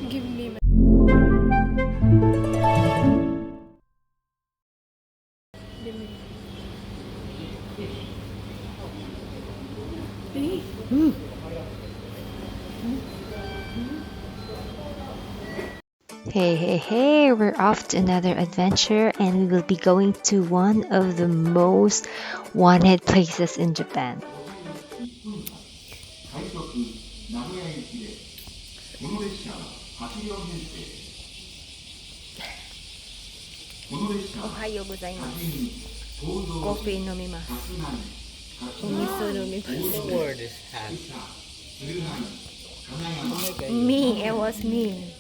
Give me. Hey, hey, hey, we're off to another adventure and we will be going to one of the most wanted places in Japan. Ohayo gozaimasu. Coffee nomimasu. Omiso nomimasu. Word is hat. Me, it was me.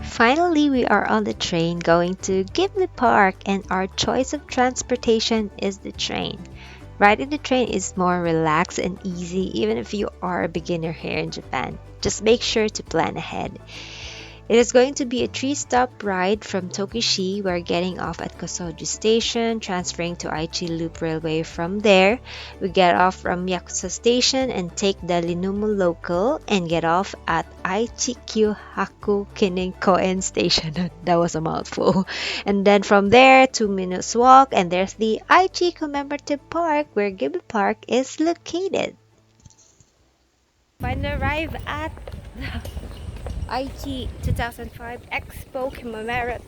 Finally, we are on the train going to Ghibli Park and our choice of transportation is the train. Riding the train is more relaxed and easy even if you are a beginner here in Japan. Just make sure to plan ahead. It is going to be a 3-stop ride from Tokishi. We're getting off at Kosoji Station, transferring to Aichi Loop Railway from there. We get off from Yakuza Station and take the Linumu Local and get off at Aichi Haku Koen Station. That was a mouthful. And then from there, 2 minutes walk, and there's the Aichi Commemorative Park where Ghibli Park is located. Finally arrive at Aichi 2005 Expo Commemorative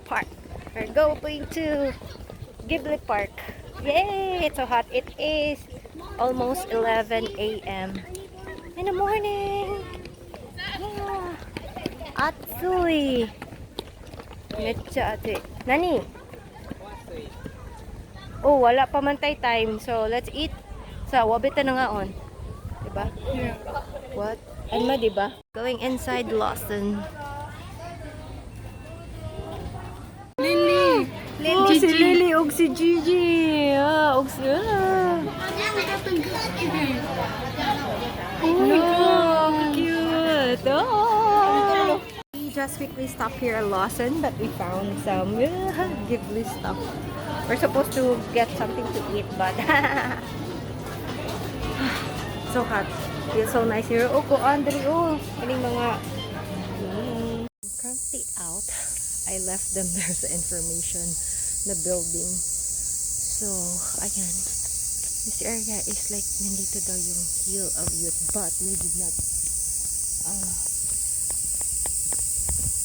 Park. We're going to Ghibli Park. Yay! It's so hot. It is almost 11 a.m. in the morning. Yeah. Atsui. Mecha ate. Nani? Oh, wala pa man tay time. So, let's eat. Sa wabita na nga on. Diba? Yeah. What? Ano diba? Going inside Lawson. Lily! Oh, si Lily og si Gigi. Og si... Oh, cute. Oh. We just quickly stopped here at Lawson, but we found some Ghibli stuff. We're supposed to get something to eat, but so hot. Feels so nice here. Oh, ko Andre. Oh, kaning mga... Currently out. I left them there's the information, the building. So, ayan. This area is like, nandito daw yung Hill of Youth, but we did not,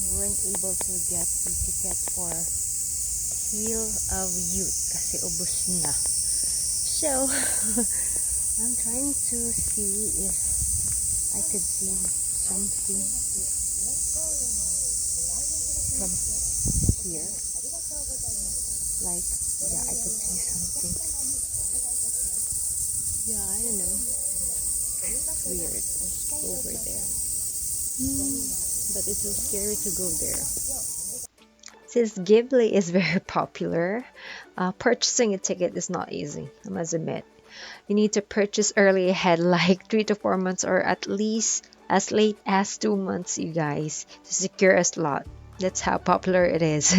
we weren't able to get the ticket for Hill of Youth kasi ubos na. So, I'm trying to see if I could see something from here. Like, yeah, I could see something. Yeah, I don't know. It's weird. It's over there. But it's so scary to go there. Since Ghibli is very popular, purchasing a ticket is not easy, I must admit. You need to purchase early ahead, like 3 to 4 months or at least as late as 2 months, you guys, to secure a slot. That's how popular it is.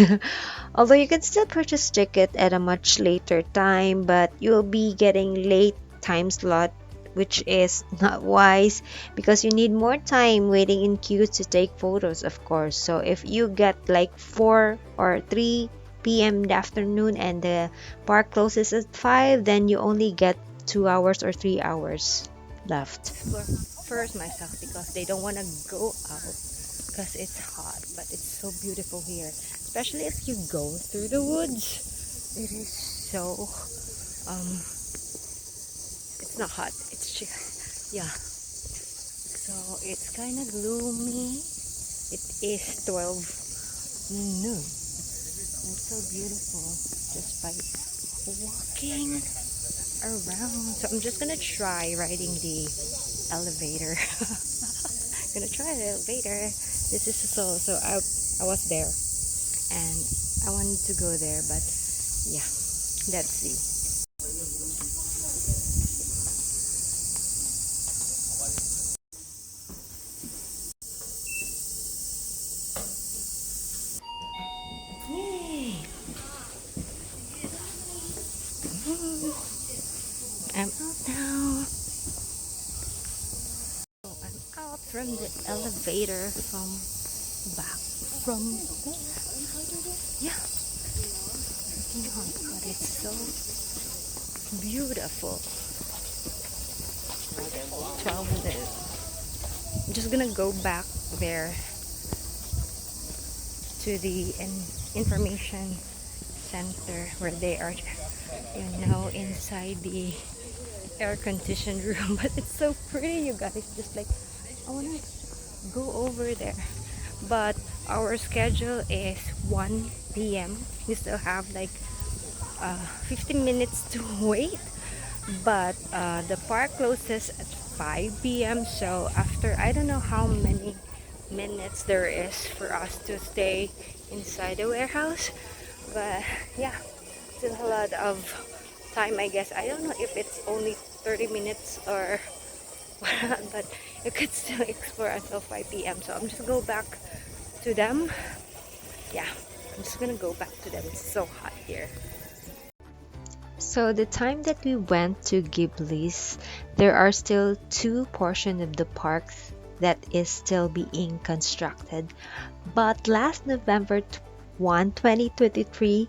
Although you can still purchase ticket at a much later time, but you'll be getting late time slot, which is not wise because you need more time waiting in queue to take photos, of course. So if you get like 4 or 3 p.m. in the afternoon and the park closes at 5, then you only get 2 hours or 3 hours left. First myself because they don't want to go out because it's hot, but it's so beautiful here, especially if you go through the woods. It is so it's not hot, it's just, yeah, so it's kind of gloomy. It is 12 noon. It's so beautiful just by walking around. So I'm just gonna try riding the elevator. Gonna try the elevator. This is so I was there and I wanted to go there, but yeah, let's see. elevator from back from there. Yeah, freaking hot, but it's so beautiful. 12 minutes. I'm just gonna go back there to the information center where they are, inside the air-conditioned room. But it's so pretty, you guys. Just like, I wanna go over there. But our schedule is 1 p.m. We still have like 15 minutes to wait. But the park closes at 5 p.m. So after, I don't know how many minutes there is for us to stay inside the warehouse, but yeah, still a lot of time, I guess. I don't know if it's only 30 minutes or what, but you could still explore until 5 p.m. So I'm just go back to them. Yeah, I'm just gonna go back to them. It's so hot here. So the time that we went to Ghibli's, there are still two portions of the parks that is still being constructed. But last November 1, 2023,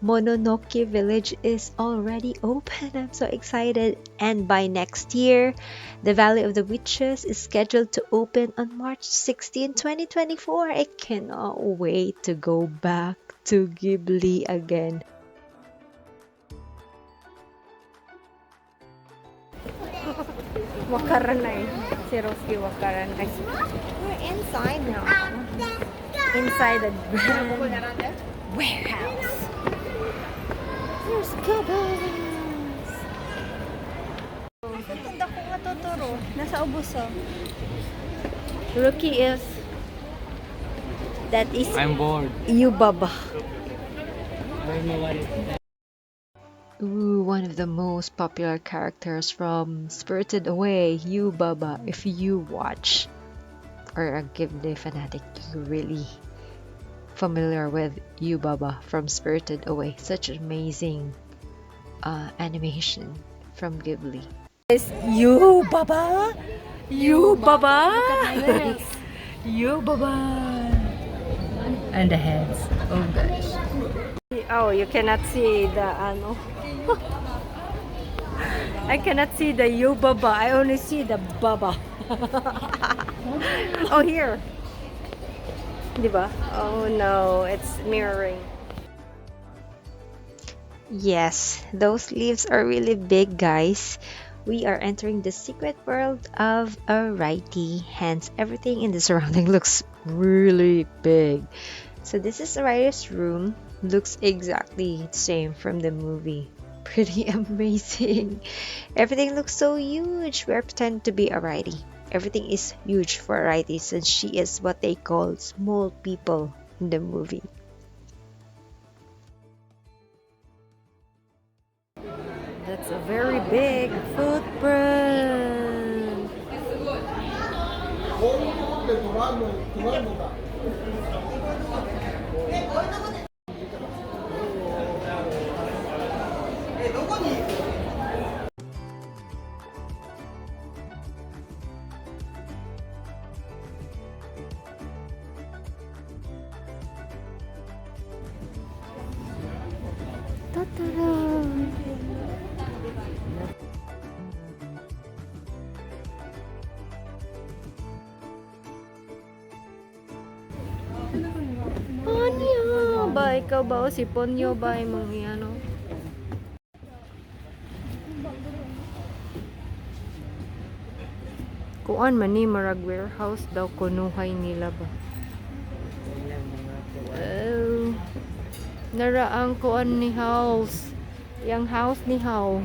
Mononoke Village is already open. I'm so excited. And by next year, the Valley of the Witches is scheduled to open on March 16, 2024. I cannot wait to go back to Ghibli again. Wakaranay. Si Roski Wakaranay. We're inside now. Inside the warehouse. There's covers. Tanda ko nga Totoro. Nasa ubos oh. Rookie is... That is... I'm bored. Yubaba. I don't know what it is. Ooh, one of the most popular characters from Spirited Away, Baba. If you watch or a Ghibli fanatic, you're really familiar with Baba from Spirited Away. Such amazing animation from Ghibli. Is Yubaba? Yubaba? Yubaba. And the heads. Oh gosh. Oh, you cannot see the ano. I cannot see the Yubaba. I only see the Baba. Oh, here. Diba? Oh no, it's mirroring. Yes, those leaves are really big, guys. We are entering the secret world of a righty, hence everything in the surrounding looks really big. So this is the writer's room. Looks exactly the same from the movie. Pretty amazing. Everything looks so huge. We're pretending to be a righty. Everything is huge for a righty since she is what they call small people in the movie. That's a very big footprint. Ponyo ba? Ikaw ba o si Ponyo ba ay mga ano? Kuan man ni marag warehouse daw kunuhay nila ba? Oh. Nara ang kuan ni house. Yang house ni how.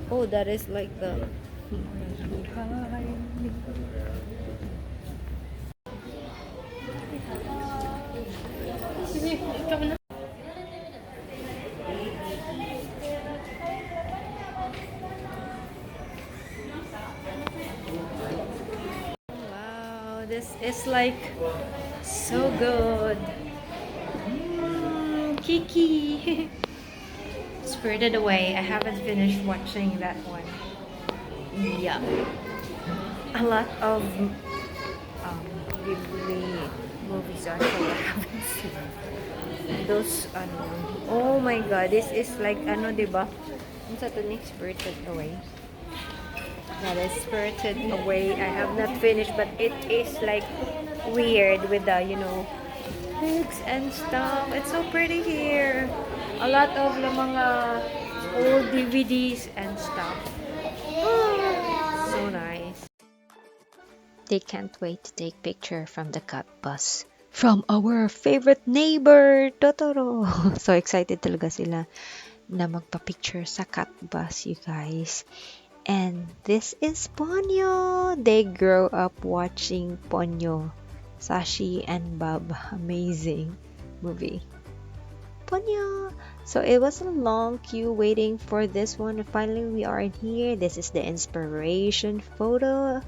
Oh, that is like the wow. This is like so good. Kiki. Spirited Away. I haven't finished watching that one. Yeah. A lot of Ghibli movies actually I haven't seen. Those, oh my god, this is like, diba? Ano sa to ni? Spirited Away. That is Spirited Away. I have not finished, but it is like weird with the, pigs and stuff. It's so pretty here. A lot of the mga old DVDs and stuff. So nice. They can't wait to take picture from the cat bus. From our favorite neighbor, Totoro. So excited talaga sila na magpa-picture sa cat bus, you guys. And this is Ponyo. They grow up watching Ponyo, Sashi and Bob. Amazing movie. Ponyo. So it was a long queue waiting for this one. Finally, we are in here. This is the inspiration photo.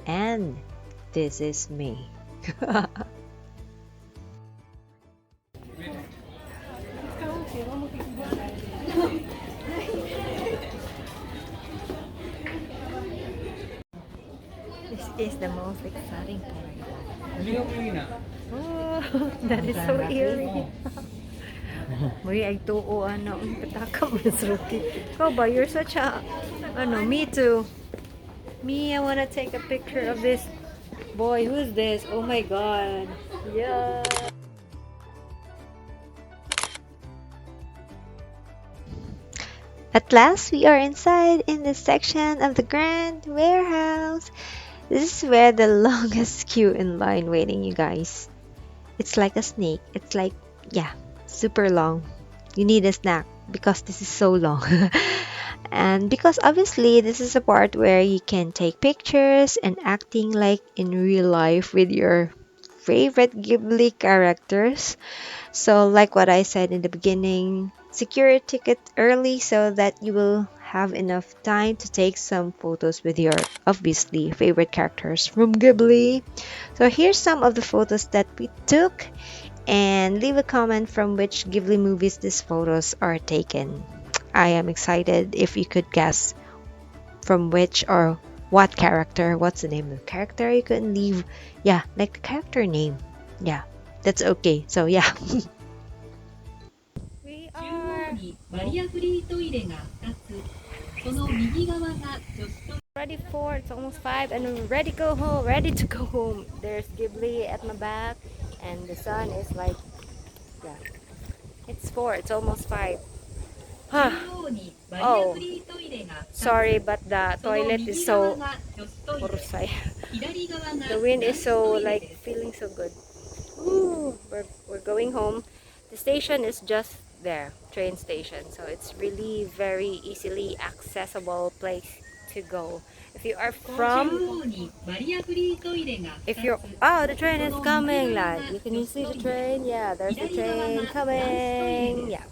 And this is me. This is the most exciting part. Oh, that is so eerie. Uy, ay tuo, pataka mo na Suki. Ikaw ba? You're such a, me too. Me, I wanna take a picture of this boy. Who's this? Oh my god. Yeah. At last, we are inside in the section of the grand warehouse. This is where the longest queue in line waiting, you guys. It's like a snake. It's like, yeah, super long. You need a snack because this is so long. And because obviously this is a part where you can take pictures and acting like in real life with your favorite Ghibli characters. So like what I said in the beginning, secure a ticket early so that you will have enough time to take some photos with your obviously favorite characters from Ghibli. So here's some of the photos that we took, and leave a comment from which Ghibli movies these photos are taken. I am excited if you could guess from which or what character, what's the name of the character. You can leave, yeah, like the character name. Yeah, that's okay. So yeah. We are ready for, it's almost 5 and we're ready to go home, There's Ghibli at my back and the sun is like, yeah, it's 4, it's almost 5. Huh. Oh, sorry, but the toilet is so urusay. The wind is so like feeling so good. Ooh, we're going home. The station is just there, train station, so it's really very easily accessible place to go. If you are from, the train is coming, like you can see the train. Yeah, there's the train coming. Yeah,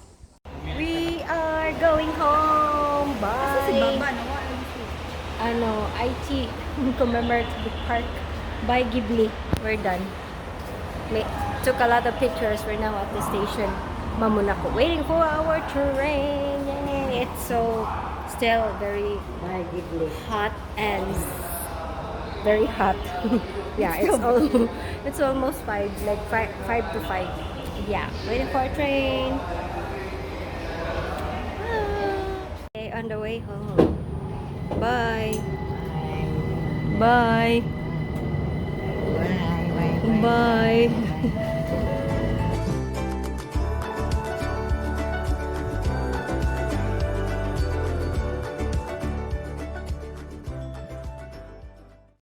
we are going home. Bye. IT Commemorative Park by Ghibli. We're done. Took a lot of pictures. We're now at the station Mononoke, waiting for our train. Yay. It's so still very hot and very hot. Yeah, it's almost 5, like 5 to 5. Yeah, waiting for a train. Okay, on the way home. Bye. Bye. Bye.